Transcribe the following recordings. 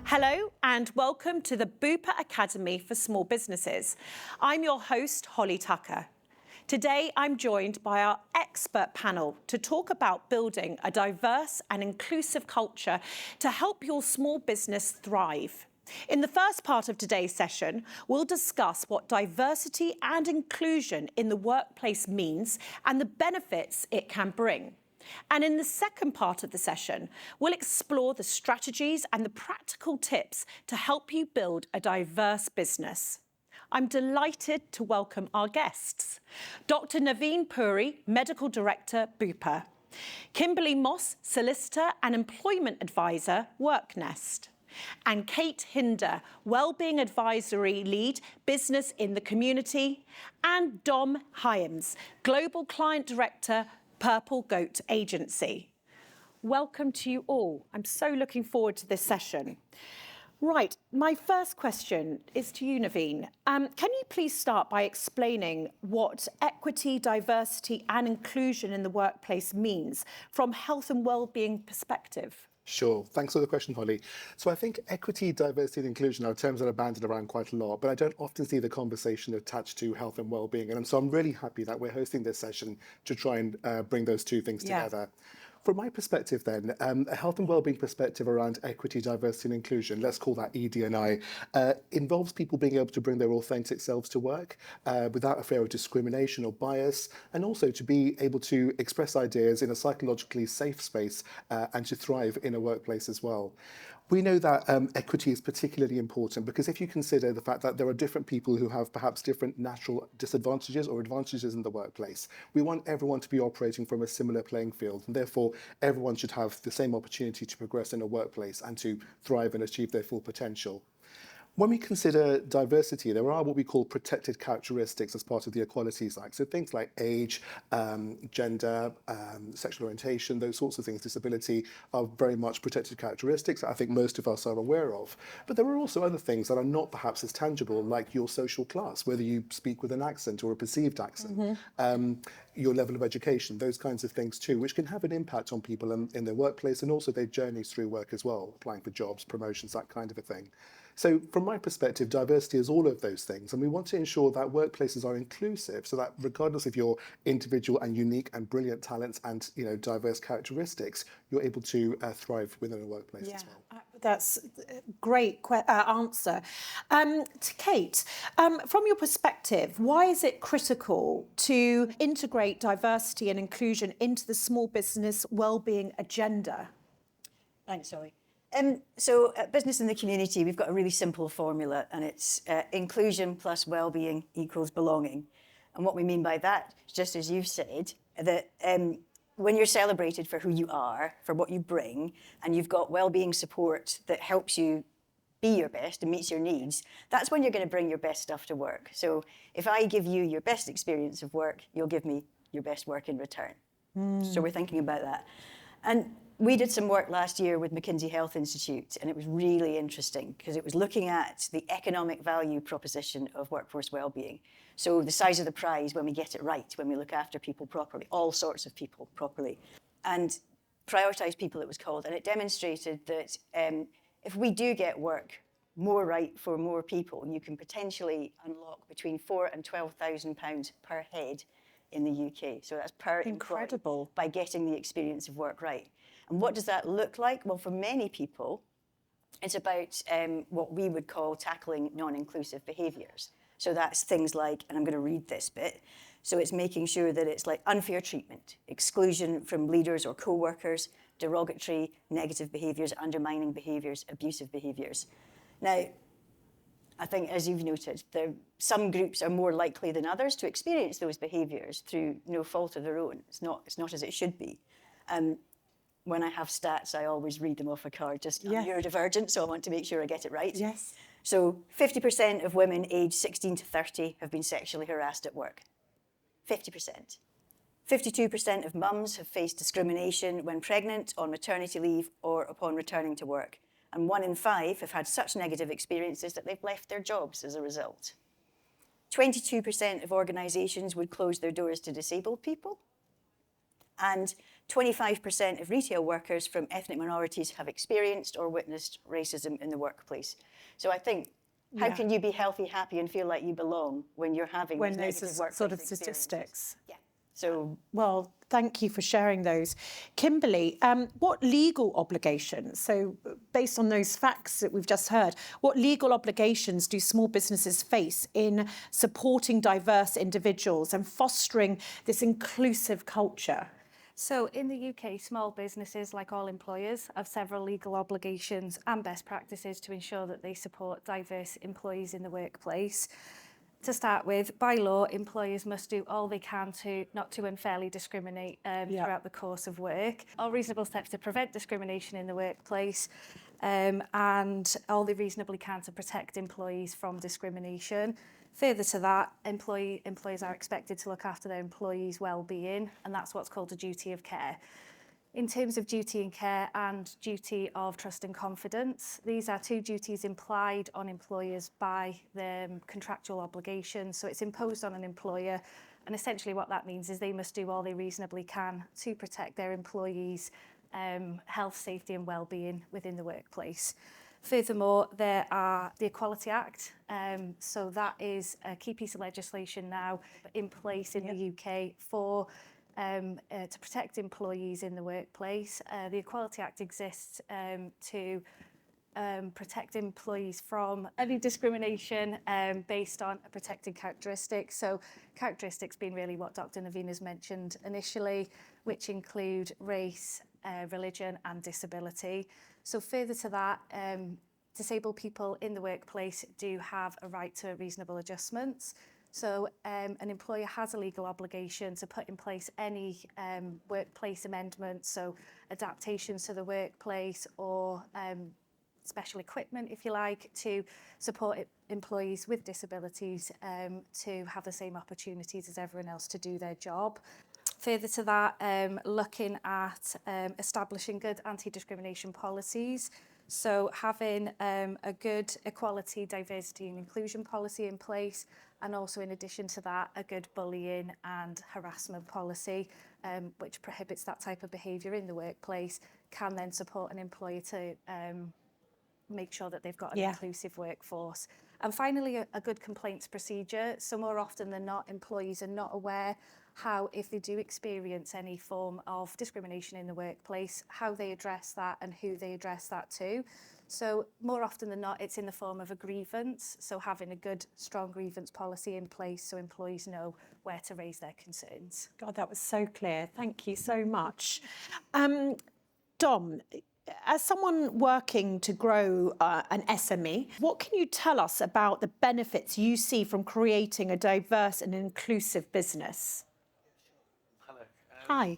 Hello and welcome to the Bupa Academy for Small Businesses. I'm your host, Holly Tucker. Today, I'm joined by our expert panel to talk about building a diverse and inclusive culture to help your small business thrive. In the first part of today's session, we'll discuss what diversity and inclusion in the workplace means and the benefits it can bring. And in the second part of the session, we'll explore the strategies and the practical tips to help you build a diverse business. I'm delighted to welcome our guests. Dr. Naveen Puri, Medical Director, Bupa. Kimberly Moss, Solicitor and Employment Advisor, WorkNest. And Kate Hinder, Wellbeing Advisory Lead, Business in the Community. And Dom Hyams, Global Client Director, Purple Goat Agency. Welcome to you all. I'm so looking forward to this session. Right, my first question is to you, Naveen. Can you please start by explaining what equity, diversity and inclusion in the workplace means from health and wellbeing perspective? Sure. Thanks for the question, Holly. So I think equity, diversity and inclusion are terms that are bandied around quite a lot, but I don't often see the conversation attached to health and well-being. And so I'm really happy that we're hosting this session to try and bring those two things together. From my perspective then, a health and wellbeing perspective around equity, diversity and inclusion, let's call that ED&I, involves people being able to bring their authentic selves to work without a fear of discrimination or bias, and also to be able to express ideas in a psychologically safe space and to thrive in a workplace as well. We know that equity is particularly important because if you consider the fact that there are different people who have perhaps different natural disadvantages or advantages in the workplace, we want everyone to be operating from a similar playing field, and therefore everyone should have the same opportunity to progress in a workplace and to thrive and achieve their full potential. When we consider diversity, there are what we call protected characteristics as part of the Equalities Act. So things like age, gender, sexual orientation, those sorts of things, disability, are very much protected characteristics that I think most of us are aware of. But there are also other things that are not perhaps as tangible, like your social class, whether you speak with an accent or a perceived accent, your level of education, those kinds of things too, which can have an impact on people in their workplace and also their journeys through work as well, applying for jobs, promotions, that kind of a thing. So from my perspective, diversity is all of those things, and we want to ensure that workplaces are inclusive so that regardless of your individual and unique and brilliant talents and diverse characteristics, you're able to thrive within a workplace as well. That's a great answer. To Kate, from your perspective, why is it critical to integrate diversity and inclusion into the small business wellbeing agenda? Thanks, Holly. So at Business in the Community, we've got a really simple formula, and it's inclusion plus well-being equals belonging. And what we mean by that, just as you've said, that when you're celebrated for who you are, for what you bring, and you've got well-being support that helps you be your best and meets your needs, that's when you're going to bring your best stuff to work. So if I give you your best experience of work, you'll give me your best work in return. So we're thinking about that. And we did some work last year with McKinsey Health Institute, and it was really interesting because it was looking at the economic value proposition of workforce well-being. So the size of the prize when we get it right, when we look after people properly, all sorts of people properly. And prioritise people, it was called, and it demonstrated that if we do get work more right for more people, you can potentially unlock between £4,000 and £12,000 per head in the UK. So that's per Incredible. By getting the experience of work right. And what does that look like? Well, for many people, it's about what we would call tackling non-inclusive behaviours. So that's things like, and I'm going to read this bit, so it's making sure that it's like unfair treatment, exclusion from leaders or co-workers, derogatory, negative behaviours, undermining behaviours, abusive behaviours. Now, I think, as you've noted, some groups are more likely than others to experience those behaviours through no fault of their own. It's not as it should be. When I have stats, I always read them off a card. I'm neurodivergent, so I want to make sure I get it right. Yes. So 50% of women aged 16 to 30 have been sexually harassed at work. 50%. 52% of mums have faced discrimination when pregnant, on maternity leave, or upon returning to work. And 1 in 5 have had such negative experiences that they've left their jobs as a result. 22% of organisations would close their doors to disabled people. And 25% of retail workers from ethnic minorities have experienced or witnessed racism in the workplace. So I think, how can you be healthy, happy, and feel like you belong when you're having these negative workplace sort of experiences? statistics. Yeah. So, well, thank you for sharing those. Kimberly, what legal obligations, so based on those facts that we've just heard, what legal obligations do small businesses face in supporting diverse individuals and fostering this inclusive culture? So in the UK, small businesses, like all employers, have several legal obligations and best practices to ensure that they support diverse employees in the workplace. To start with, by law, employers must do all they can to not to unfairly discriminate throughout the course of work. All reasonable steps to prevent discrimination in the workplace, and all they reasonably can to protect employees from discrimination. Further to that, employers are expected to look after their employees' well-being, and that's what's called a duty of care. In terms of duty and care and duty of trust and confidence, these are two duties implied on employers by the contractual obligations. So it's imposed on an employer, and essentially what that means is they must do all they reasonably can to protect their employees' health, safety and well-being within the workplace. Furthermore, there are the Equality Act. So that is a key piece of legislation now in place in the UK for to protect employees in the workplace. The Equality Act exists to protect employees from any discrimination based on a protected characteristic. So characteristics being really what Dr. Naveen has mentioned initially, which include race, religion and disability. So further to that, disabled people in the workplace do have a right to reasonable adjustments. So an employer has a legal obligation to put in place any workplace amendments, so adaptations to the workplace or special equipment, if you like, to support employees with disabilities to have the same opportunities as everyone else to do their job. Further to that, looking at establishing good anti-discrimination policies. So having a good equality, diversity and inclusion policy in place, and also in addition to that, a good bullying and harassment policy, which prohibits that type of behaviour in the workplace, can then support an employer to make sure that they've got an inclusive workforce. And finally, a good complaints procedure. So more often than not, employees are not aware how, if they do experience any form of discrimination in the workplace, how they address that and who they address that to. So more often than not, it's in the form of a grievance. So having a good, strong grievance policy in place so employees know where to raise their concerns. God, that was so clear. Thank you so much. Dom, as someone working to grow an SME, what can you tell us about the benefits you see from creating a diverse and inclusive business? Hello. Hi.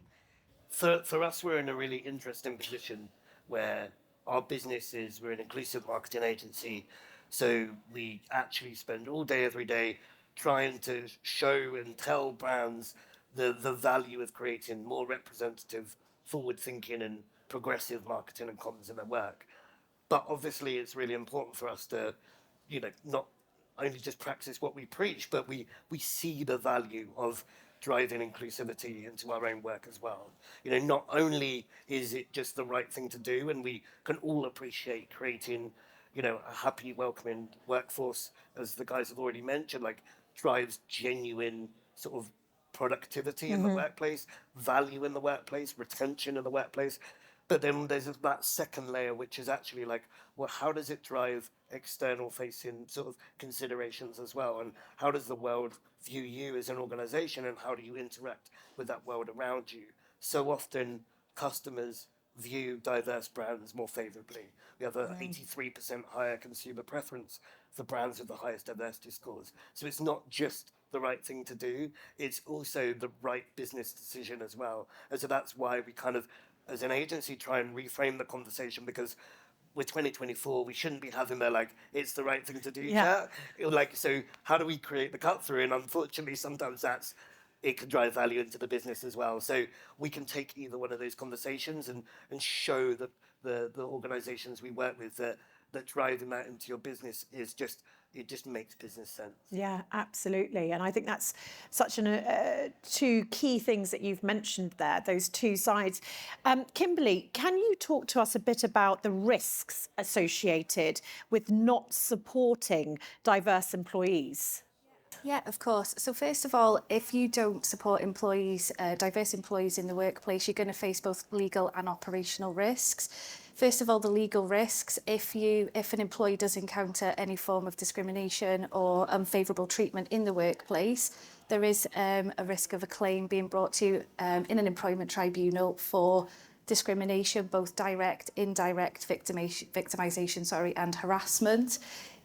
For us, we're in a really interesting position where our business is, we're an inclusive marketing agency. So we actually spend all day, every day, trying to show and tell brands the value of creating more representative, forward-thinking and progressive marketing and comms in their work. But obviously, it's really important for us to, not only just practice what we preach, but we see the value of driving inclusivity into our own work as well. Not only is it just the right thing to do, and we can all appreciate creating, a happy, welcoming workforce, as the guys have already mentioned, like drives genuine sort of productivity in the workplace, value in the workplace, retention in the workplace. But then there's that second layer, which is actually like, well, how does it drive external facing sort of considerations as well? And how does the world view you as an organization, and how do you interact with that world around you? So often customers view diverse brands more favorably. We have an 83% higher consumer preference for brands with the highest diversity scores. So it's not just the right thing to do, it's also the right business decision as well. And so that's why we kind of, as an agency, try and reframe the conversation, because with 2024, we shouldn't be having the it's the right thing to do chat. So how do we create the cut through? And unfortunately, sometimes it can drive value into the business as well. So we can take either one of those conversations and show that the organizations we work with that driving that into your business is just it just makes business sense. Yeah, absolutely. And I think that's such two key things that you've mentioned there, those two sides. Kimberly, can you talk to us a bit about the risks associated with not supporting diverse employees? Yeah, of course. So first of all, if you don't support employees, diverse employees in the workplace, you're going to face both legal and operational risks. First of all, the legal risks. If an employee does encounter any form of discrimination or unfavourable treatment in the workplace, there is a risk of a claim being brought to in an employment tribunal for discrimination, both direct, indirect victimisation, and harassment.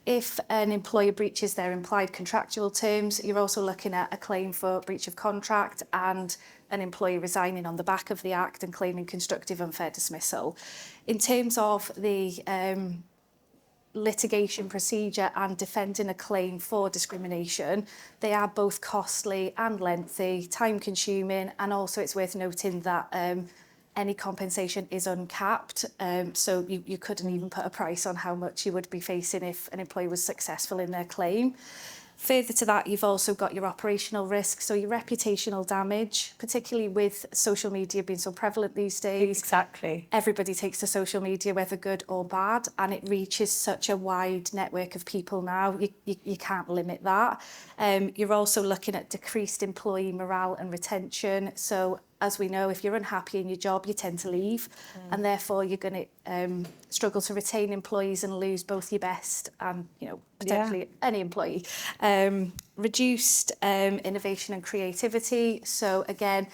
If an employer breaches their implied contractual terms, you're also looking at a claim for breach of contract and an employee resigning on the back of the Act and claiming constructive unfair dismissal. In terms of the litigation procedure and defending a claim for discrimination, they are both costly and lengthy, time consuming, and also it's worth noting that any compensation is uncapped, so you couldn't even put a price on how much you would be facing if an employee was successful in their claim. Further to that, you've also got your operational risk, so your reputational damage, particularly with social media being so prevalent these days. Exactly. Everybody takes to social media, whether good or bad, and it reaches such a wide network of people now. You can't limit that. You're also looking at decreased employee morale and retention. So as we know, if you're unhappy in your job, you tend to leave, and therefore you're going to struggle to retain employees and lose both your best and, potentially any employee. Reduced innovation and creativity. So again,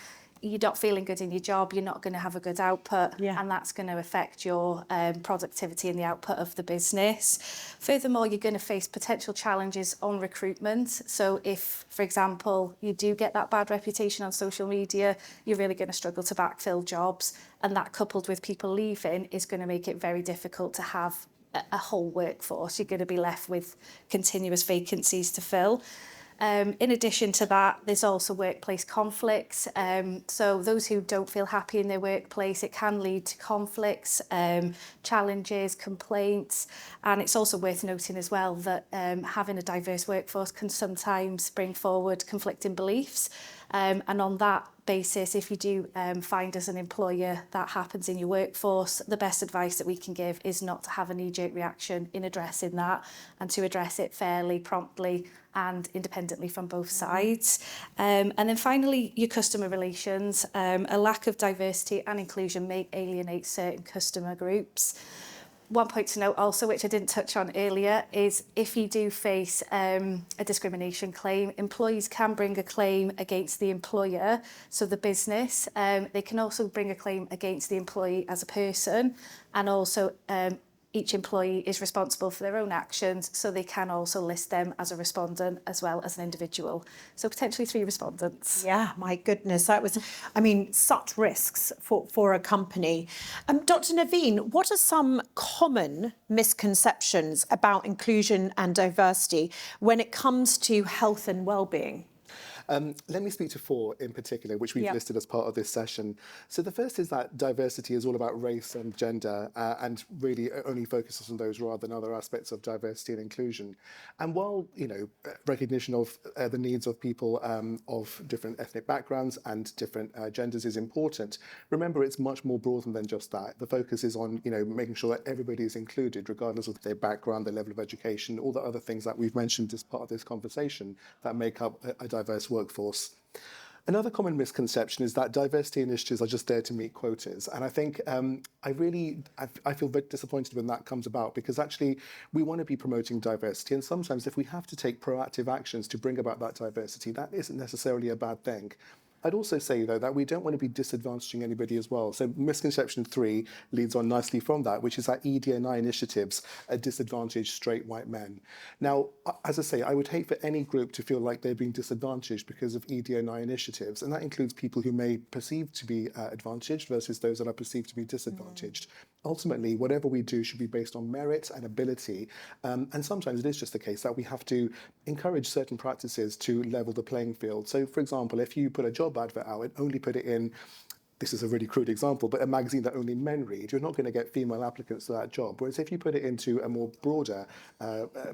you're not feeling good in your job, you're not going to have a good output, and that's going to affect your productivity and the output of the business. Furthermore, you're going to face potential challenges on recruitment. So if, for example, you do get that bad reputation on social media, you're really going to struggle to backfill jobs, and that coupled with people leaving is going to make it very difficult to have a whole workforce. You're going to be left with continuous vacancies to fill. In addition to that, there's also workplace conflicts. So those who don't feel happy in their workplace, it can lead to conflicts, challenges, complaints. And it's also worth noting as well that having a diverse workforce can sometimes bring forward conflicting beliefs. And on that basis, if you do find as an employer that happens in your workforce, the best advice that we can give is not to have a knee-jerk reaction in addressing that, and to address it fairly, promptly and independently from both sides. And then finally, your customer relations. A lack of diversity and inclusion may alienate certain customer groups. One point to note also, which I didn't touch on earlier, is if you do face a discrimination claim, employees can bring a claim against the employer, so the business. They can also bring a claim against the employee as a person, and also each employee is responsible for their own actions, so they can also list them as a respondent as well as an individual. So potentially 3 respondents. Yeah, my goodness, that was, such risks for a company. Dr. Naveen, what are some common misconceptions about inclusion and diversity when it comes to health and well-being? Let me speak to 4 in particular, which we've listed as part of this session. So the first is that diversity is all about race and gender, and really only focuses on those rather than other aspects of diversity and inclusion. And while, recognition of the needs of people of different ethnic backgrounds and different genders is important, remember it's much more broad than just that. The focus is on, making sure that everybody is included, regardless of their background, their level of education, all the other things that we've mentioned as part of this conversation that make up a diverse workforce. Another common misconception is that diversity initiatives are just there to meet quotas. And I think I feel very disappointed when that comes about, because actually we want to be promoting diversity. And sometimes if we have to take proactive actions to bring about that diversity, that isn't necessarily a bad thing. I'd also say, though, that we don't want to be disadvantaging anybody as well. So misconception 3 leads on nicely from that, which is that ED&I initiatives disadvantage straight white men. Now, as I say, I would hate for any group to feel like they're being disadvantaged because of ED&I initiatives, and that includes people who may perceive to be advantaged versus those that are perceived to be disadvantaged. Ultimately, whatever we do should be based on merit and ability, and sometimes it is just the case that we have to encourage certain practices to level the playing field. So, for example, if you put a job advert out and only put it in this is a really crude example, but a magazine that only men read, you're not going to get female applicants to that job. Whereas if you put it into a more broader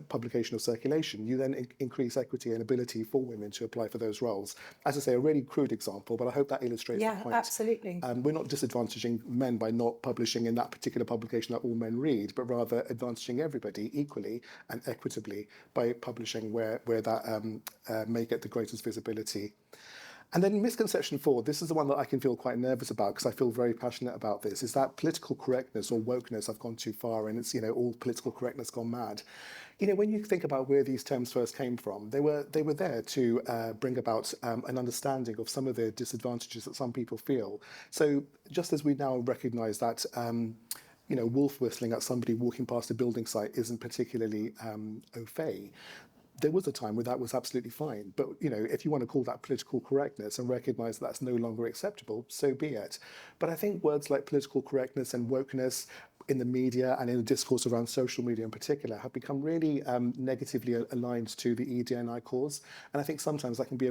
publication or circulation, you then increase equity and ability for women to apply for those roles. As I say, a really crude example, but I hope that illustrates the point. Yeah, absolutely. We're not disadvantaging men by not publishing in that particular publication that all men read, but rather advantaging everybody equally and equitably by publishing where that may get the greatest visibility. And then misconception 4, this is the one that I can feel quite nervous about because I feel very passionate about this, is that political correctness or wokeness have gone too far and it's, all political correctness gone mad. When you think about where these terms first came from, they were there to bring about an understanding of some of the disadvantages that some people feel. So just as we now recognise that wolf whistling at somebody walking past a building site isn't particularly au fait, there was a time where that was absolutely fine. But, if you want to call that political correctness and recognise that that's no longer acceptable, so be it. But I think words like political correctness and wokeness in the media and in the discourse around social media in particular have become really negatively aligned to the ED&I cause. And I think sometimes that can be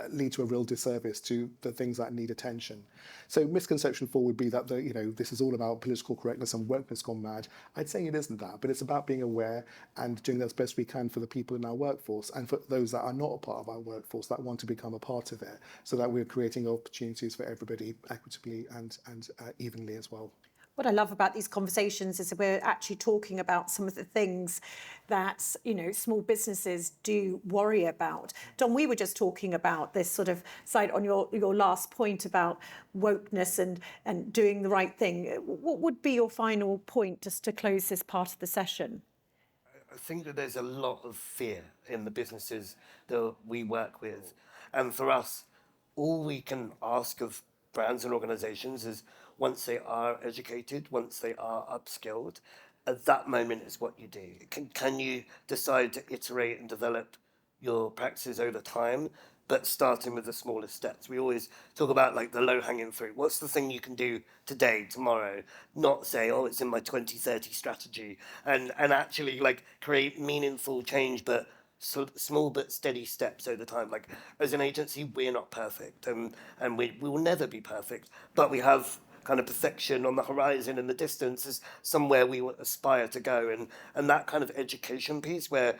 lead to a real disservice to the things that need attention. So misconception 4 would be that this is all about political correctness and wokeness gone mad. I'd say it isn't that, but it's about being aware and doing as best we can for the people in our workforce and for those that are not a part of our workforce that want to become a part of it, so that we're creating opportunities for everybody equitably and evenly as well. What I love about these conversations is that we're actually talking about some of the things that, small businesses do worry about. Don, we were just talking about this sort of side on your last point about wokeness and doing the right thing. What would be your final point just to close this part of the session? I think that there's a lot of fear in the businesses that we work with. And for us, all we can ask of brands and organizations is once they are educated, once they are upskilled, at that moment is what you do. Can you decide to iterate and develop your practices over time, but starting with the smallest steps? We always talk about like the low-hanging fruit. What's the thing you can do today, tomorrow? Not say, oh, it's in my 2030 strategy, and actually like create meaningful change, but small but steady steps over time. Like as an agency, we're not perfect, and we will never be perfect, but we have kind of perfection on the horizon in the distance is somewhere we aspire to go. And that kind of education piece where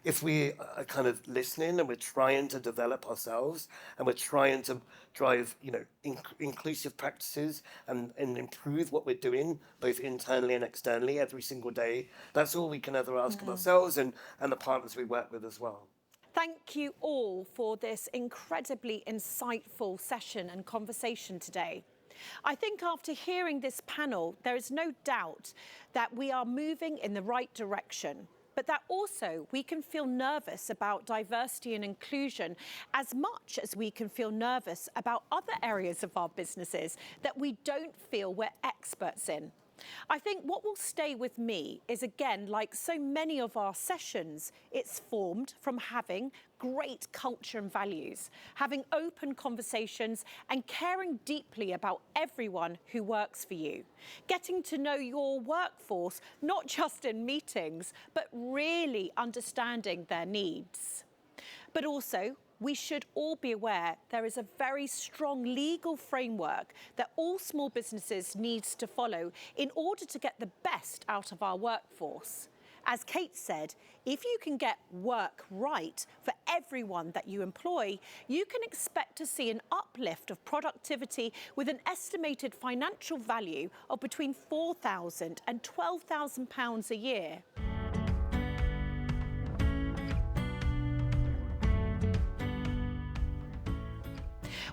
if we are kind of listening and we're trying to develop ourselves and we're trying to drive, inclusive practices and improve what we're doing, both internally and externally every single day, that's all we can ever ask of ourselves and the partners we work with as well. Thank you all for this incredibly insightful session and conversation today. I think after hearing this panel, there is no doubt that we are moving in the right direction, but that also we can feel nervous about diversity and inclusion as much as we can feel nervous about other areas of our businesses that we don't feel we're experts in. I think what will stay with me is, again, like so many of our sessions, it's formed from having great culture and values, having open conversations and caring deeply about everyone who works for you, getting to know your workforce, not just in meetings, but really understanding their needs. But also, we should all be aware there is a very strong legal framework that all small businesses needs to follow in order to get the best out of our workforce. As Kate said, if you can get work right for everyone that you employ, you can expect to see an uplift of productivity with an estimated financial value of between £4,000 and £12,000 a year.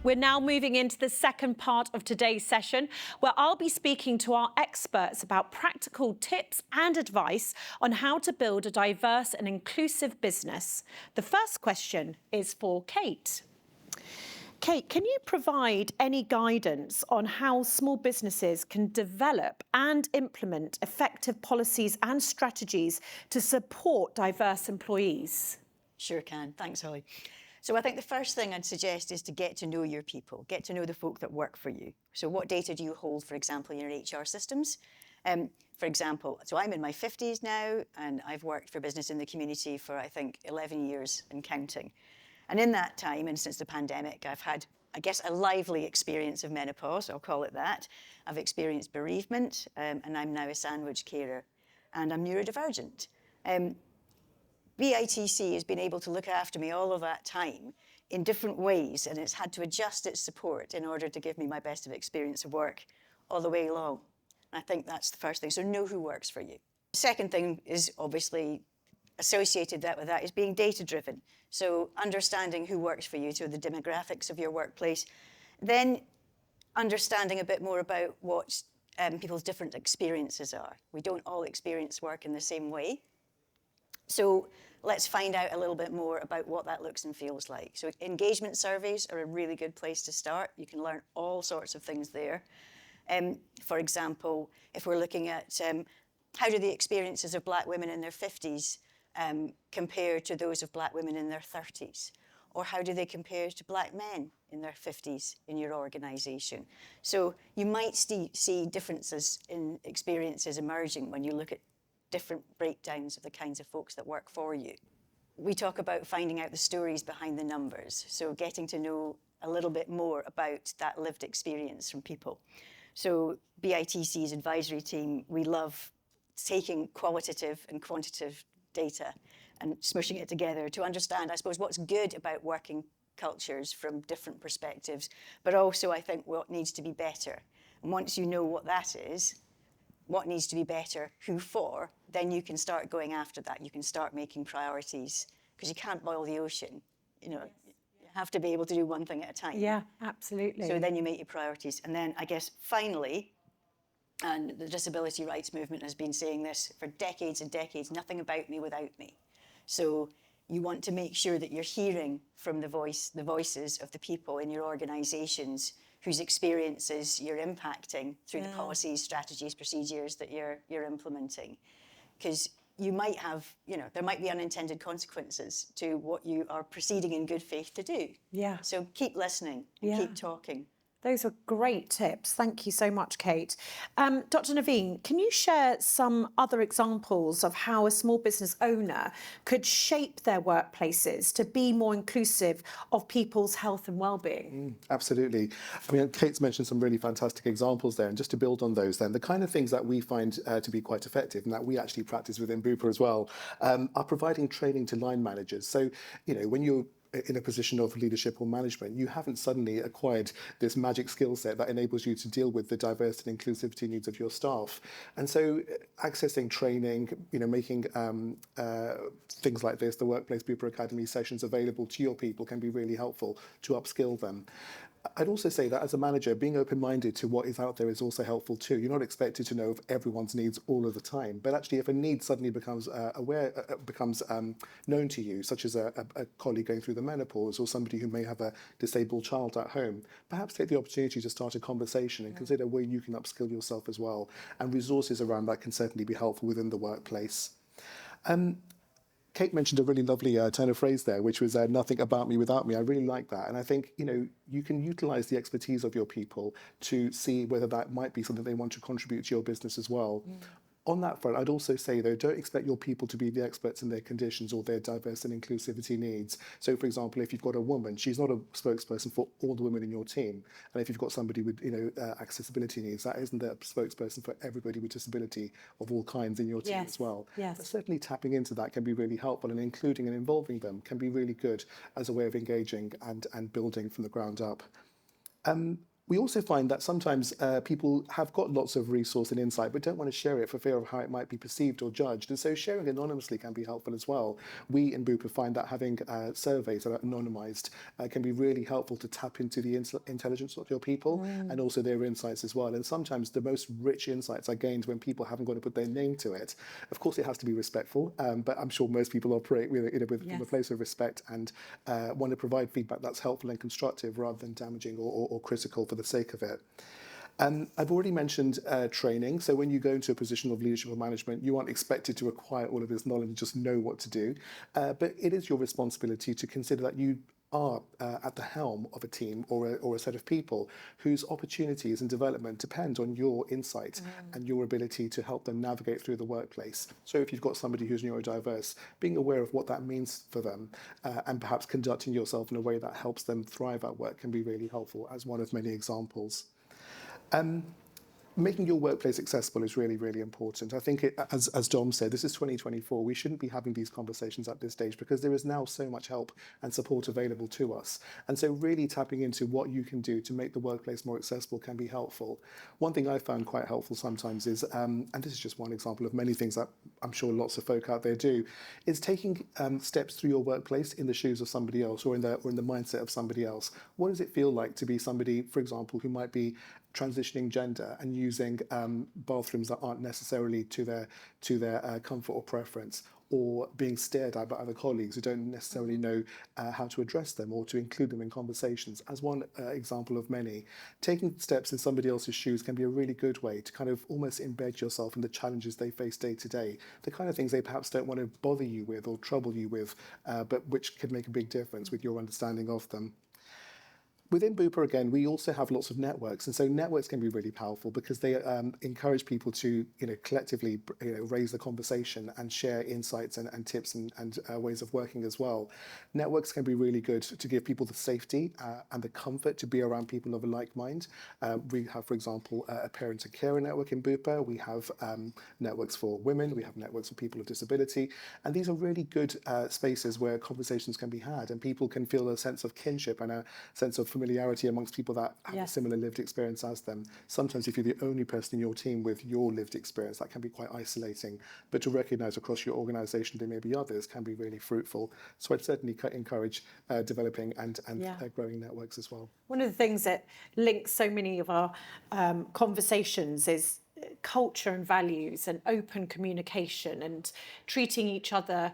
We're now moving into the second part of today's session, where I'll be speaking to our experts about practical tips and advice on how to build a diverse and inclusive business. The first question is for Kate. Kate, can you provide any guidance on how small businesses can develop and implement effective policies and strategies to support diverse employees? Sure can. Thanks, Holly. So I think the first thing I'd suggest is to get to know your people, get to know the folk that work for you. So what data do you hold, for example, in your HR systems? For example, so I'm in my 50s now, and I've worked for business in the community for, I think, 11 years and counting. And in that time, and since the pandemic, I've had I guess, a lively experience of menopause, I'll call it that. I've experienced bereavement, and I'm now a sandwich carer, and I'm neurodivergent. BITC has been able to look after me all of that time in different ways, and it's had to adjust its support in order to give me my best of experience of work all the way along. And I think that's the first thing. So know who works for you. The second thing is obviously associated with that is being data-driven. So understanding who works for you, so the demographics of your workplace. Then understanding a bit more about what people's different experiences are. We don't all experience work in the same way. So let's find out a little bit more about what that looks and feels like. So engagement surveys are a really good place to start. You can learn all sorts of things there. For example, if we're looking at how do the experiences of Black women in their 50s compare to those of Black women in their 30s? Or how do they compare to Black men in their 50s in your organisation? So you might see differences in experiences emerging when you look at different breakdowns of the kinds of folks that work for you. We talk about finding out the stories behind the numbers, so getting to know a little bit more about that lived experience from people. So BITC's advisory team, we love taking qualitative and quantitative data and smushing it together to understand, I suppose, what's good about working cultures from different perspectives, but also, I think, what needs to be better. And once you know what that is, what needs to be better, who for, then you can start going after that. You can start making priorities, because you can't boil the ocean. You have to be able to do one thing at a time. Yeah, absolutely. So then you make your priorities. And then I guess finally, and the disability rights movement has been saying this for decades and decades, nothing about me without me. So you want to make sure that you're hearing from the voices of the people in your organisations whose experiences you're impacting through the policies, strategies, procedures that you're implementing. Because you might have, there might be unintended consequences to what you are proceeding in good faith to do. Yeah. So keep listening and keep talking. Those are great tips. Thank you so much, Kate. Dr. Naveen, can you share some other examples of how a small business owner could shape their workplaces to be more inclusive of people's health and well-being? Absolutely. I mean, Kate's mentioned some really fantastic examples there, and just to build on those then, the kind of things that we find to be quite effective and that we actually practice within Bupa as well are providing training to line managers. So, when you're in a position of leadership or management, you haven't suddenly acquired this magic skill set that enables you to deal with the diversity and inclusivity needs of your staff. And so accessing training, making things like this, the Workplace Bupa Academy sessions available to your people can be really helpful to upskill them. I'd also say that as a manager, being open-minded to what is out there is also helpful too. You're not expected to know of everyone's needs all of the time, but actually if a need suddenly becomes known to you, such as a colleague going through the menopause or somebody who may have a disabled child at home, perhaps take the opportunity to start a conversation and consider where you can upskill yourself as well. And resources around that can certainly be helpful within the workplace. Kate mentioned a really lovely turn of phrase there, which was nothing about me without me. I really like that. And I think, you can utilize the expertise of your people to see whether that might be something they want to contribute to your business as well. On that front, I'd also say, though, don't expect your people to be the experts in their conditions or their diversity and inclusivity needs. So, for example, if you've got a woman, she's not a spokesperson for all the women in your team. And if you've got somebody with, accessibility needs, that isn't a spokesperson for everybody with disability of all kinds in your team as well. Yes. But certainly tapping into that can be really helpful, and including and involving them can be really good as a way of engaging and building from the ground up. We also find that sometimes people have got lots of resource and insight but don't want to share it for fear of how it might be perceived or judged. And so sharing anonymously can be helpful as well. We in Bupa find that having surveys that are anonymised can be really helpful to tap into the intelligence of your people and also their insights as well. And sometimes the most rich insights are gained when people haven't got to put their name to it. Of course, it has to be respectful, but I'm sure most people operate from a place of respect and want to provide feedback that's helpful and constructive rather than damaging or critical for the sake of it. I've already mentioned training. So when you go into a position of leadership or management, you aren't expected to acquire all of this knowledge and just know what to do. But it is your responsibility to consider that you are at the helm of a team or a set of people whose opportunities and development depend on your insight and your ability to help them navigate through the workplace. So if you've got somebody who's neurodiverse, being aware of what that means for them and perhaps conducting yourself in a way that helps them thrive at work can be really helpful, as one of many examples. Making your workplace accessible is really, really important. I think, as Dom said, this is 2024. We shouldn't be having these conversations at this stage because there is now so much help and support available to us. And so really tapping into what you can do to make the workplace more accessible can be helpful. One thing I found quite helpful sometimes is, and this is just one example of many things that I'm sure lots of folk out there do, is taking steps through your workplace in the shoes of somebody else or in the mindset of somebody else. What does it feel like to be somebody, for example, who might be transitioning gender and using bathrooms that aren't necessarily to their comfort or preference, or being stared at by other colleagues who don't necessarily know how to address them or to include them in conversations, as one example of many. Taking steps in somebody else's shoes can be a really good way to kind of almost embed yourself in the challenges they face day to day, the kind of things they perhaps don't want to bother you with or trouble you with, but which could make a big difference with your understanding of them. Within Bupa, again, we also have lots of networks, and so networks can be really powerful because they encourage people to, collectively, raise the conversation and share insights and tips and ways of working as well. Networks can be really good to give people the safety and the comfort to be around people of a like mind. We have, for example, a parent and carer network in Bupa. We have networks for women. We have networks for people with disability, and these are really good spaces where conversations can be had, and people can feel a sense of kinship and a sense of familiarity amongst people that have a similar lived experience as them. Sometimes if you're the only person in your team with your lived experience, that can be quite isolating. But to recognise across your organisation there may be others can be really fruitful. So I'd certainly encourage developing and growing networks as well. One of the things that links so many of our conversations is culture and values and open communication and treating each other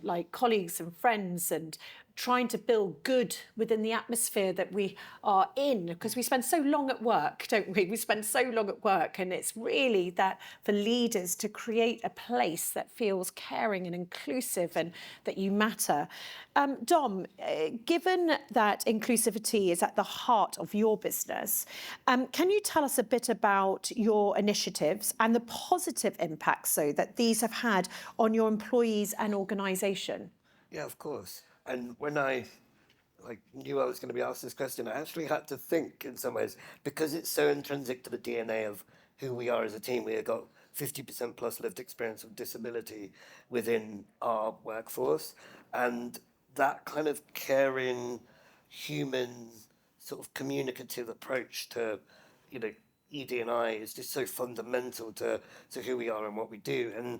like colleagues and friends, and trying to build good within the atmosphere that we are in, because we spend so long at work, don't we? We spend so long at work, and it's really that for leaders to create a place that feels caring and inclusive and that you matter. Dom, given that inclusivity is at the heart of your business, can you tell us a bit about your initiatives and the positive impacts that these have had on your employees and organisation? Yeah, of course. And when I knew I was going to be asked this question, I actually had to think in some ways, because it's so intrinsic to the DNA of who we are as a team. We have got 50% plus lived experience of disability within our workforce, and that kind of caring, human, sort of communicative approach to, ED&I is just so fundamental to who we are and what we do. And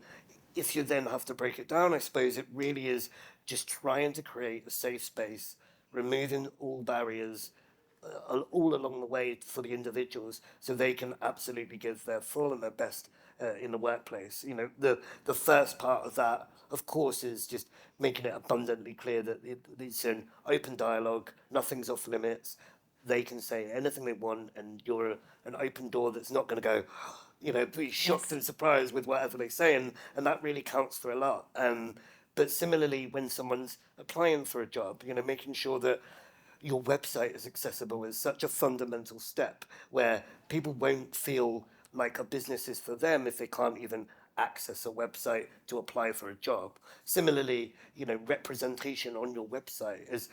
if you then have to break it down, I suppose it really is just trying to create a safe space, removing all barriers all along the way for the individuals, so they can absolutely give their full and their best in the workplace. The first part of that, of course, is just making it abundantly clear that it's an open dialogue, nothing's off limits. They can say anything they want, and you're an open door that's not going to go, be shocked and surprised with whatever they say, and that really counts for a lot. But similarly, when someone's applying for a job, making sure that your website is accessible is such a fundamental step, where people won't feel like a business is for them if they can't even access a website to apply for a job. Similarly, representation on your website is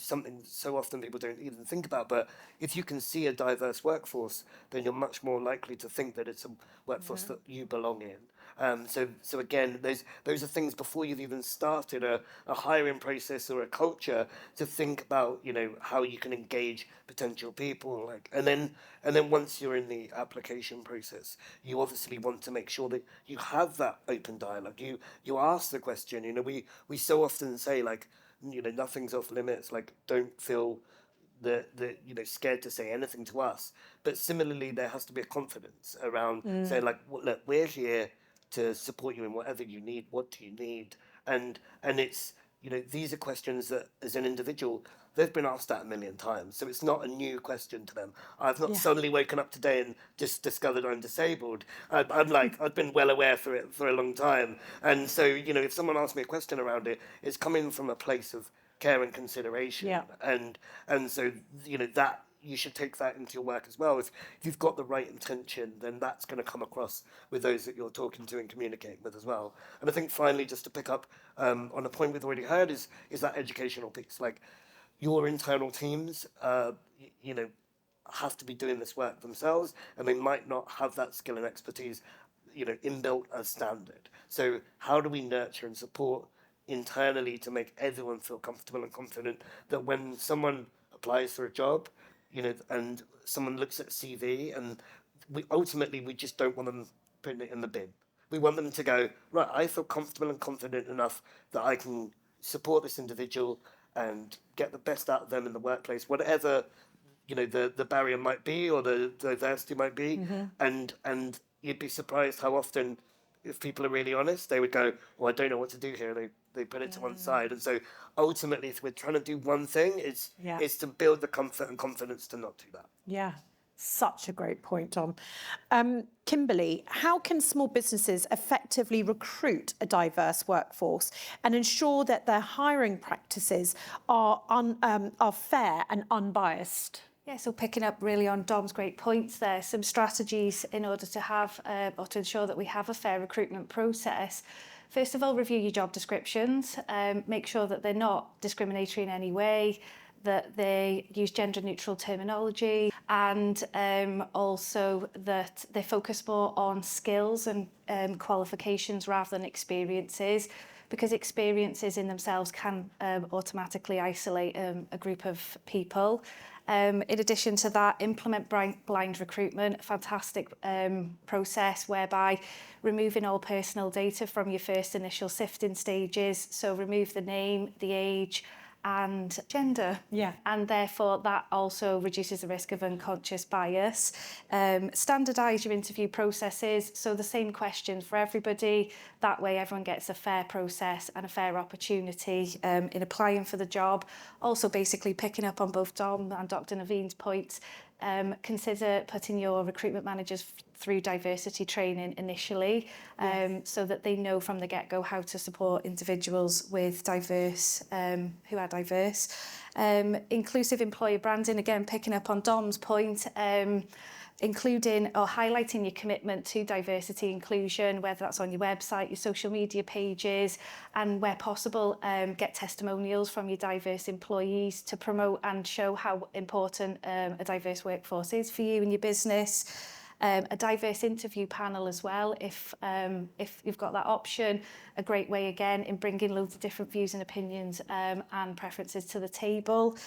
something so often people don't even think about. But if you can see a diverse workforce, then you're much more likely to think that it's a workforce that you belong in. So again, those are things before you've even started a hiring process or a culture, to think about how you can engage potential people, and then once you're in the application process, you obviously want to make sure that you have that open dialogue. You ask the question. We so often say nothing's off limits. Don't feel that scared to say anything to us. But similarly, there has to be a confidence around saying look, we're here to support you in whatever you need. What do you need? And it's these are questions that, as an individual, they've been asked that a million times. So it's not a new question to them. I've not suddenly woken up today and just discovered I'm disabled. I've been well aware for a long time. And so if someone asks me a question around it, it's coming from a place of care and consideration. Yeah. And so, that you should take that into your work as well. If you've got the right intention, then that's going to come across with those that you're talking to and communicating with as well. And I think finally, just to pick up on a point we've already heard, is that educational piece. Like, your internal teams, have to be doing this work themselves, and they might not have that skill and expertise, inbuilt as standard. So how do we nurture and support internally to make everyone feel comfortable and confident that when someone applies for a job, and someone looks at a CV, and we just don't want them putting it in the bin. We want them to go, right, I feel comfortable and confident enough that I can support this individual and get the best out of them in the workplace, whatever the barrier might be or the diversity might be. And you'd be surprised how often, if people are really honest, they would go, well, I don't know what to do here. They put it to one side. And so ultimately, if we're trying to do one thing, it's to build the comfort and confidence to not do that. Yeah, such a great point, Tom. Kimberly, how can small businesses effectively recruit a diverse workforce and ensure that their hiring practices are fair and unbiased? Yeah, so picking up really on Dom's great points there, some strategies in order to have or to ensure that we have a fair recruitment process. First of all, review your job descriptions, make sure that they're not discriminatory in any way, that they use gender neutral terminology, and also that they focus more on skills and qualifications rather than experiences, because experiences in themselves can automatically isolate a group of people. In addition to that, implement blind recruitment, a fantastic process whereby removing all personal data from your first initial sifting stages. So remove the name, the age, and gender. Yeah. And therefore that also reduces the risk of unconscious bias. Standardise your interview processes, so the same questions for everybody. That way everyone gets a fair process and a fair opportunity in applying for the job. Also basically picking up on both Dom and Dr. Naveen's points, consider putting your recruitment managers through diversity training initially, so that they know from the get-go how to support individuals with who are diverse. Inclusive employer branding, again picking up on Dom's point, including or highlighting your commitment to diversity inclusion, whether that's on your website, your social media pages, and where possible, get testimonials from your diverse employees to promote and show how important a diverse workforce is for you and your business. A diverse interview panel as well, if you've got that option. A great way again in bringing loads of different views and opinions and preferences to the table.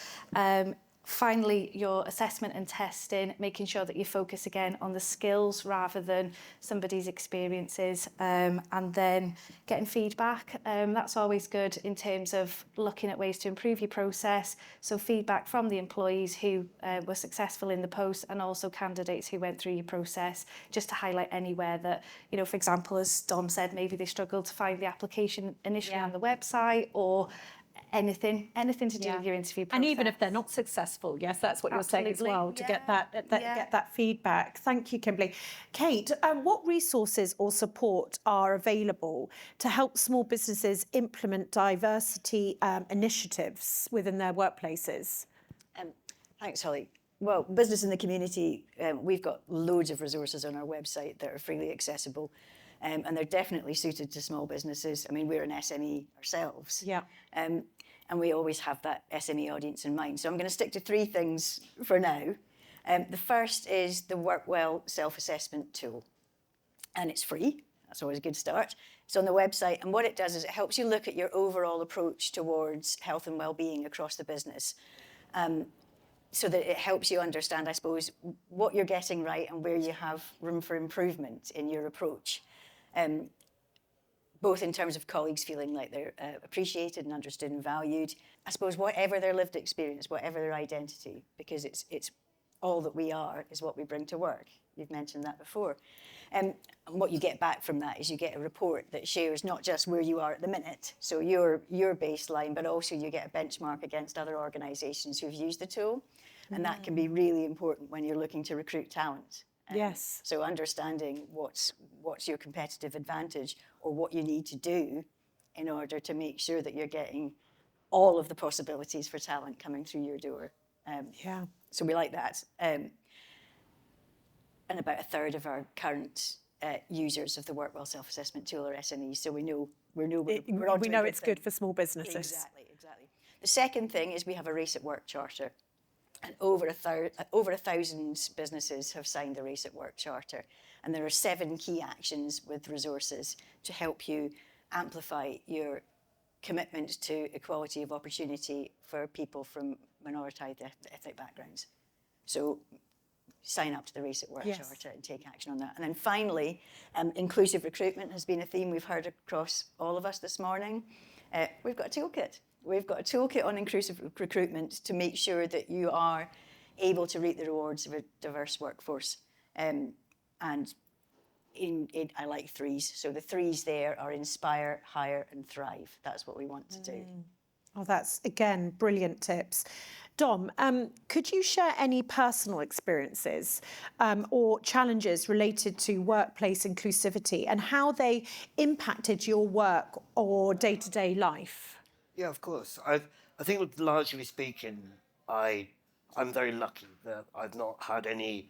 Finally, your assessment and testing, making sure that you focus again on the skills rather than somebody's experiences, and then getting feedback. That's always good in terms of looking at ways to improve your process. So feedback from the employees who were successful in the post, and also candidates who went through your process, just to highlight anywhere that, for example, as Dom said, maybe they struggled to find the application initially on the website, or anything to do with your interview process. And even if they're not successful, yes, that's what you're saying as well, to get that feedback. Thank you, Kimberly. Kate, what resources or support are available to help small businesses implement diversity initiatives within their workplaces? Thanks, Holly. Well, business in the community, we've got loads of resources on our website that are freely accessible. And they're definitely suited to small businesses. I mean, we're an SME ourselves. Yeah. And we always have that SME audience in mind. So I'm going to stick to 3 things for now. The first is the WorkWell self-assessment tool. And it's free. That's always a good start. It's on the website. And what it does is it helps you look at your overall approach towards health and well-being across the business. So that it helps you understand, I suppose, what you're getting right and where you have room for improvement in your approach. Both in terms of colleagues feeling like they're appreciated and understood and valued. I suppose whatever their lived experience, whatever their identity, because it's all that we are is what we bring to work. You've mentioned that before. And what you get back from that is you get a report that shares not just where you are at the minute, so your baseline, but also you get a benchmark against other organisations who've used the tool. And that can be really important when you're looking to recruit talent. Yes. So understanding what's your competitive advantage, or what you need to do in order to make sure that you're getting all of the possibilities for talent coming through your door. Yeah. So we like that. And about a third of our current users of the Work Well self-assessment tool are SMEs. So we know we're on We to a know good it's good thing. for small businesses. Exactly. The second thing is we have a Race at Work charter. And over 1,000 businesses have signed the Race at Work charter. And there are 7 key actions with resources to help you amplify your commitment to equality of opportunity for people from minoritized ethnic backgrounds. So sign up to the Race at Work charter and take action on that. And then finally, inclusive recruitment has been a theme we've heard across all of us this morning. We've got a toolkit. We've got a toolkit on inclusive recruitment to make sure that you are able to reap the rewards of a diverse workforce. And I like 3s. So the 3s there are inspire, hire, and thrive. That's what we want to do. Oh, that's, again, brilliant tips. Dom, could you share any personal experiences or challenges related to workplace inclusivity and how they impacted your work or day-to-day life? Yeah, of course. I think largely speaking, I'm very lucky that I've not had any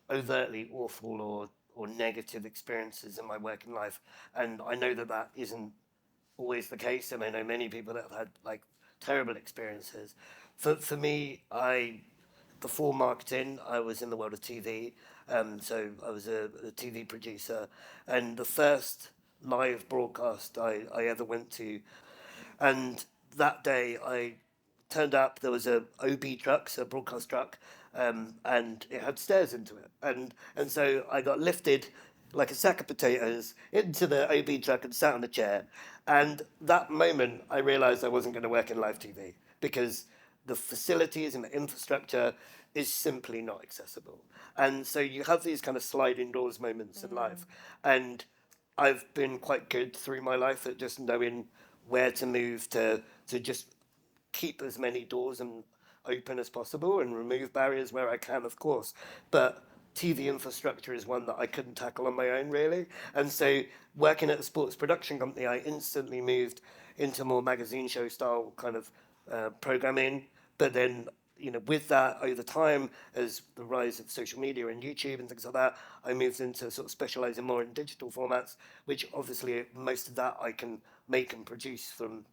overtly awful or negative experiences in my working life, and I know that that isn't always the case, and I know many people that have had like terrible experiences. For me, before marketing, I was in the world of TV, so I was a TV producer, and the first live broadcast I ever went to, and that day I turned up, there was a OB truck, so a broadcast truck, and it had stairs into it. And so I got lifted like a sack of potatoes into the OB truck and sat on a chair. And that moment, I realised I wasn't going to work in live TV because the facilities and the infrastructure is simply not accessible. And so you have these kind of sliding doors moments in life. And I've been quite good through my life at just knowing where to move to just keep as many doors and open as possible and remove barriers where I can, of course. But TV infrastructure is one that I couldn't tackle on my own, really. And so working at a sports production company, I instantly moved into more magazine show style kind of programming. But then, with that over time, as the rise of social media and YouTube and things like that, I moved into sort of specializing more in digital formats, which obviously most of that I can make and produce from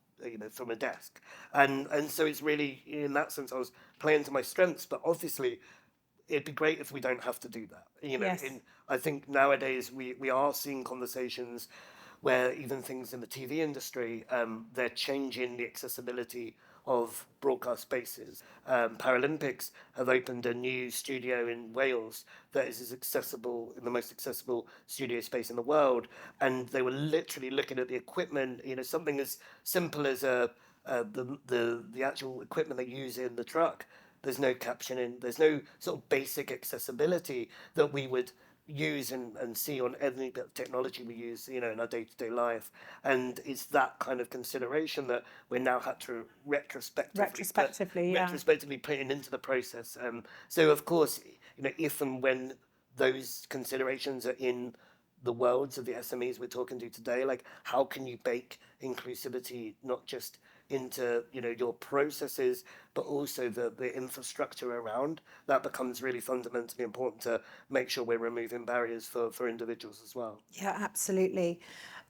a desk. And so it's really, in that sense, I was playing to my strengths, but obviously it'd be great if we don't have to do that. Yes. I think nowadays we are seeing conversations where even things in the TV industry, they're changing the accessibility of broadcast spaces. Paralympics have opened a new studio in Wales that is the most accessible studio space in the world. And they were literally looking at the equipment, something as simple as the actual equipment they use in the truck. There's no captioning, there's no sort of basic accessibility that we would use and see on any bit of technology we use, in our day-to-day life. And it's that kind of consideration that we now had to retrospectively putting into the process. So of course, if and when those considerations are in the worlds of the SMEs we're talking to today, like how can you bake inclusivity not just into your processes, but also the infrastructure around that becomes really fundamentally important to make sure we're removing barriers for individuals as well. Yeah, absolutely.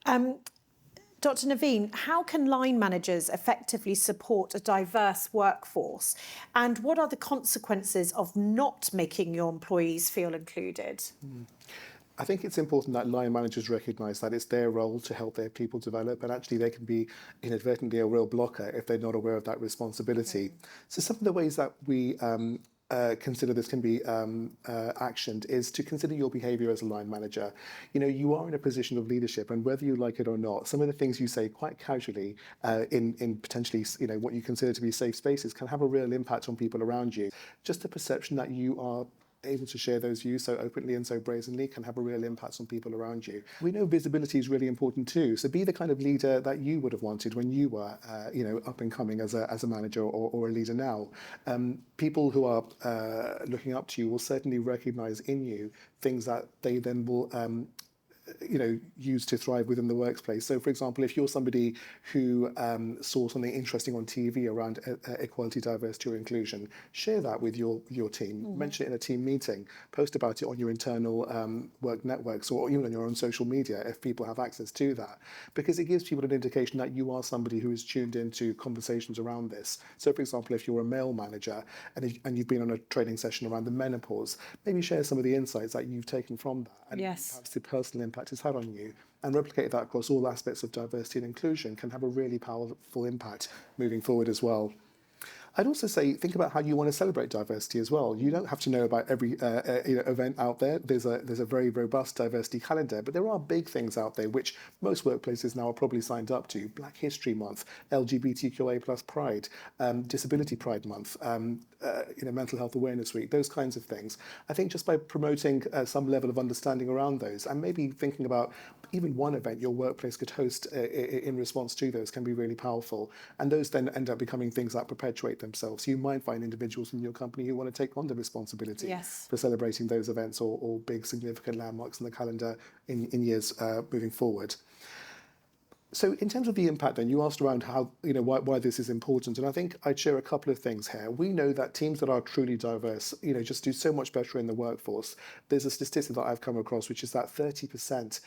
Dr. Naveen, how can line managers effectively support a diverse workforce? And what are the consequences of not making your employees feel included? I think it's important that line managers recognise that it's their role to help their people develop, and actually they can be inadvertently a real blocker if they're not aware of that responsibility. So some of the ways that we consider this can be actioned is to consider your behaviour as a line manager. You are in a position of leadership, and whether you like it or not, some of the things you say quite casually in potentially what you consider to be safe spaces can have a real impact on people around you. Just the perception that you are able to share those views so openly and so brazenly can have a real impact on people around you. We know visibility is really important too, so be the kind of leader that you would have wanted when you were up and coming as a manager or a leader now. People who are looking up to you will certainly recognise in you things that they then will use to thrive within the workplace. So, for example, if you're somebody who saw something interesting on TV around equality, diversity, or inclusion, share that with your team. Mention it in a team meeting. Post about it on your internal work networks, or even on your own social media if people have access to that, because it gives people an indication that you are somebody who is tuned into conversations around this. So, for example, if you're a male manager and you've been on a training session around the menopause, maybe share some of the insights that you've taken from that and perhaps the personal impact it's had on you, and replicate that across all aspects of diversity and inclusion can have a really powerful impact moving forward as well. I'd also say, think about how you want to celebrate diversity as well. You don't have to know about every event out there. There's a very robust diversity calendar, but there are big things out there which most workplaces now are probably signed up to. Black History Month, LGBTQA+ Pride, Disability Pride Month, Mental Health Awareness Week, those kinds of things. I think just by promoting some level of understanding around those, and maybe thinking about even one event your workplace could host in response to those, can be really powerful. And those then end up becoming things that perpetuate themselves. You might find individuals in your company who want to take on the responsibility for celebrating those events or big significant landmarks in the calendar in years moving forward. So in terms of the impact then, you asked around how, why this is important. And I think I'd share a couple of things here. We know that teams that are truly diverse, just do so much better in the workforce. There's a statistic that I've come across, which is that 30%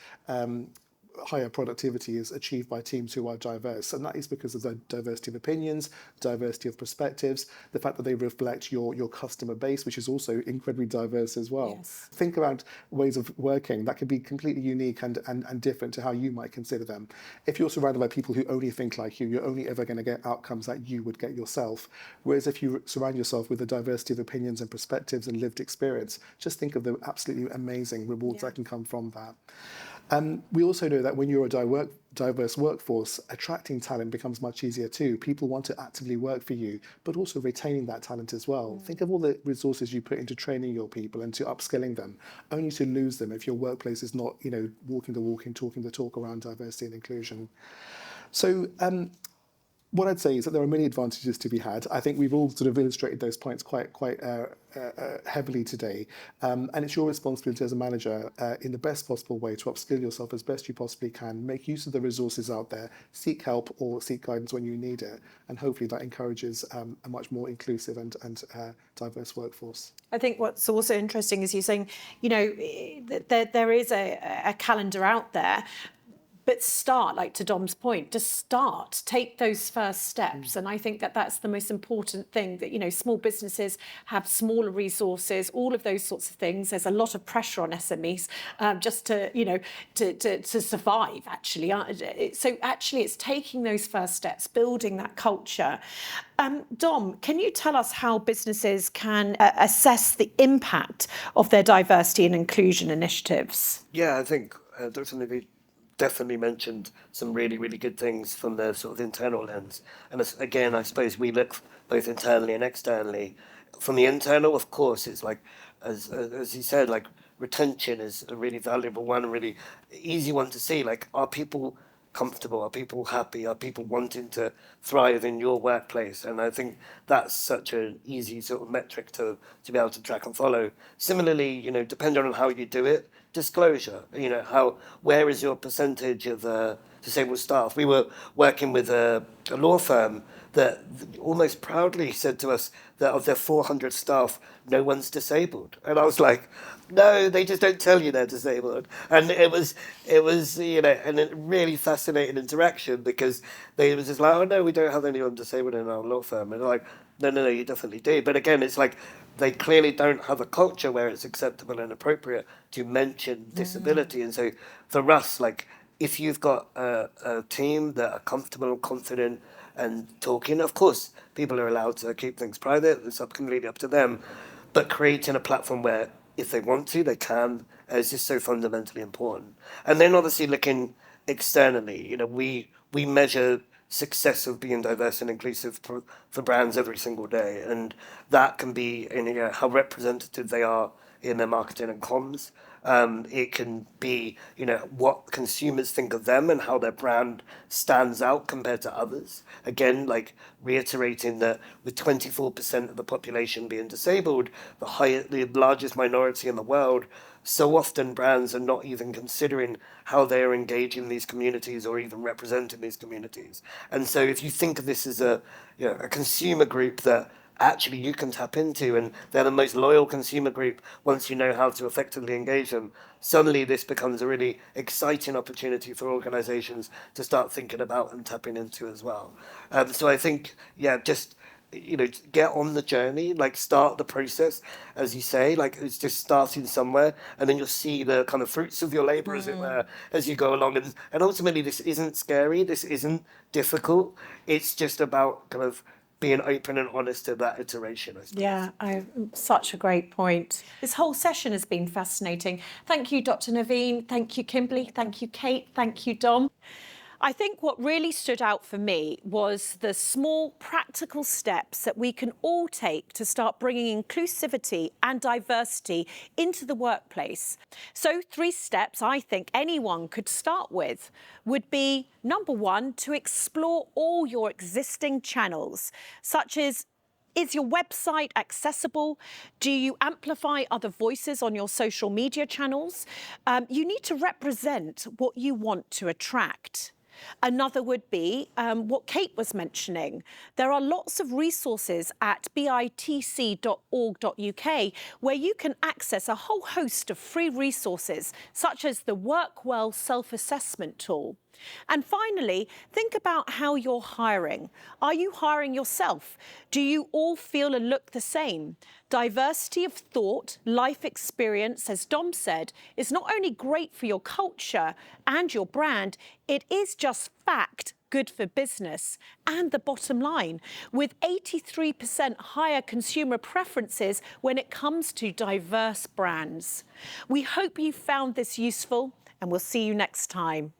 higher productivity is achieved by teams who are diverse. And that is because of the diversity of opinions, diversity of perspectives, the fact that they reflect your customer base, which is also incredibly diverse as well. Yes. Think about ways of working that can be completely unique and different to how you might consider them. If you're surrounded by people who only think like you, you're only ever going to get outcomes that you would get yourself. Whereas if you surround yourself with a diversity of opinions and perspectives and lived experience, just think of the absolutely amazing rewards that can come from that. We also know that when you're a diverse workforce, attracting talent becomes much easier too. People want to actively work for you, but also retaining that talent as well. Think of all the resources you put into training your people and to upskilling them, only to lose them if your workplace is not, walking the walk and talking the talk around diversity and inclusion. So, what I'd say is that there are many advantages to be had. I think we've all sort of illustrated those points quite heavily today. And it's your responsibility as a manager in the best possible way to upskill yourself as best you possibly can, make use of the resources out there, seek help or seek guidance when you need it. And hopefully that encourages a much more inclusive and diverse workforce. I think what's also interesting is you're saying, there is a calendar out there. But start, like to Dom's point, just start, take those first steps. And I think that that's the most important thing, that, small businesses have smaller resources, all of those sorts of things. There's a lot of pressure on SMEs just to survive, actually. So actually it's taking those first steps, building that culture. Dom, can you tell us how businesses can assess the impact of their diversity and inclusion initiatives? Yeah, I think Dr. Levy definitely mentioned some really, really good things from the sort of internal lens. And again, I suppose we look both internally and externally. From the internal, of course, it's like, as he said, like retention is a really valuable one, a really easy one to see. Like, are people comfortable? Are people happy? Are people wanting to thrive in your workplace? And I think that's such an easy sort of metric to be able to track and follow. Similarly, depending on how you do it, disclosure, where is your percentage of disabled staff? We were working with a law firm that almost proudly said to us that of their 400 staff, no one's disabled. And I was like, no, they just don't tell you they're disabled. And it was and a really fascinating interaction, because they was just like, oh no, we don't have anyone disabled in our law firm. And they're like, no, you definitely do. But again, it's like, they clearly don't have a culture where it's acceptable and appropriate to mention disability. And so for us, like, if you've got a team that are comfortable and confident and talking, of course, people are allowed to keep things private. It's completely up to them. But creating a platform where if they want to, they can, is just so fundamentally important. And then obviously looking externally, we measure success of being diverse and inclusive for brands every single day, and that can be in how representative they are in their marketing and comms. It can be, what consumers think of them and how their brand stands out compared to others. Again, like reiterating that with 24% of the population being disabled, the largest minority in the world, so often brands are not even considering how they are engaging these communities or even representing these communities. And so if you think of this as a consumer group that actually you can tap into, and they're the most loyal consumer group once you know how to effectively engage them, suddenly this becomes a really exciting opportunity for organizations to start thinking about and tapping into as well. So I think, just get on the journey, like start the process, as you say, like it's just starting somewhere, and then you'll see the kind of fruits of your labor, as it were, as you go along. And ultimately, this isn't scary, this isn't difficult. It's just about kind of being open and honest to that iteration, I suppose. Yeah, such a great point. This whole session has been fascinating. Thank you, Dr. Naveen. Thank you, Kimberly. Thank you, Kate. Thank you, Dom. I think what really stood out for me was the small practical steps that we can all take to start bringing inclusivity and diversity into the workplace. So 3 steps I think anyone could start with would be, number 1, to explore all your existing channels, such as, is your website accessible? Do you amplify other voices on your social media channels? You need to represent what you want to attract. Another would be what Kate was mentioning. There are lots of resources at bitc.org.uk where you can access a whole host of free resources, such as the Work Well self-assessment tool. And finally, think about how you're hiring. Are you hiring yourself? Do you all feel and look the same? Diversity of thought, life experience, as Dom said, is not only great for your culture and your brand, it is just fact good for business and the bottom line, with 83% higher consumer preferences when it comes to diverse brands. We hope you found this useful, and we'll see you next time.